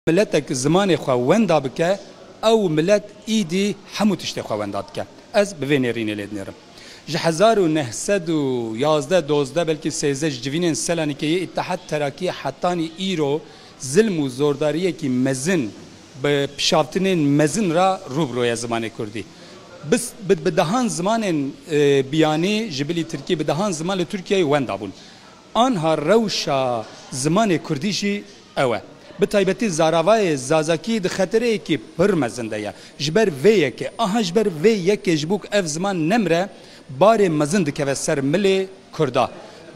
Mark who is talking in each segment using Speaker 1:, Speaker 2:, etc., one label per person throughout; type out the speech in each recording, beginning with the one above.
Speaker 1: ملتك زمان خو وندا بك او ملت ايدي حمو تشتي خو وندا بك از بفينيرين لدنرم جهزار و 911 12 بلکه 13 جوینن سلانی که اتحاد ترکی حتانی ایرو ظلم و زورداریه کی مزن به پیشافتنین مزن را روبروی زمان کردی بس بدهان زمان بیانی جبلی ترکیه بدهان زمان ترکیه وندا بون آنها روشا زمان کردیشی اوه بتایبتی زاراوای زازاکی د خطره کی پر مزنده یا جبر وی کی آها جبر وی کی جبوک اف زمان نمره بار مزند که سر ملی کردا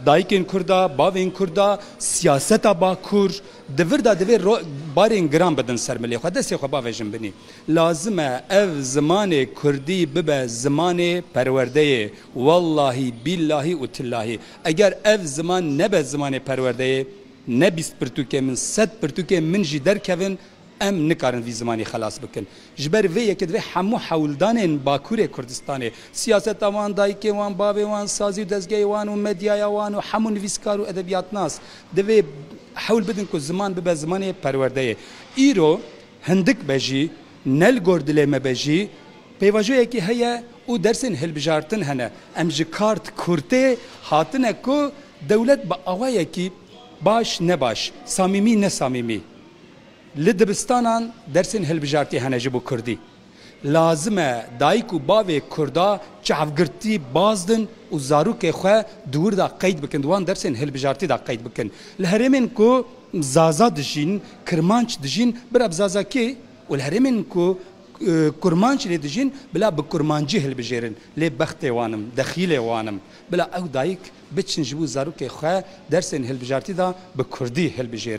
Speaker 1: دایکین کردا باوین کردا سیاست با کور دوردا دور بارین گرام بدن سر ملی خود دستی خو باوجن بنی لازمه اف زمان کردی ببه زمان پرورده والله بالله و تالله اگر اف زمان نبه زمان پرورده نه 20 پرتوکه من 100 پرتوکه من جی درکوین ام نکارن وی زمانی خلاص بکن جبر وی یکد وی همو حولدان باکور کردستان سیاست وان دایک وان باب وان سازی دزگی وان و مدیا وان و همو نویسکار و ادبیات ناس دوی حول بدن کو زمان به زمان پرورده ایرو هندک بجی نل گردله مبجی پیواجو یکی هيا او درسن هلبجارتن هنه ام جی کارت کورته هاتنه کو دولت با اوای کی باش نباش صمیمی نه صمیمی لدبستانان درسن هلبجارتی هنجی بو کردی لازمه دایکو باوی کردا چاوگرتی بازدن و زاروک خو دور دا قید بکن دوان درسن هلبجارتی دا قید بکن لهرمن کو زازا دجین کرمانچ دجین براب زازا کی ولهرمن کو کرمانچ دجین بلا بکرمانجی هلبجرن لی بخت وانم دخیل وانم بلا او دایک بچن جبو زاروک خو درسن هلبجارتی دا بکردی هلبجر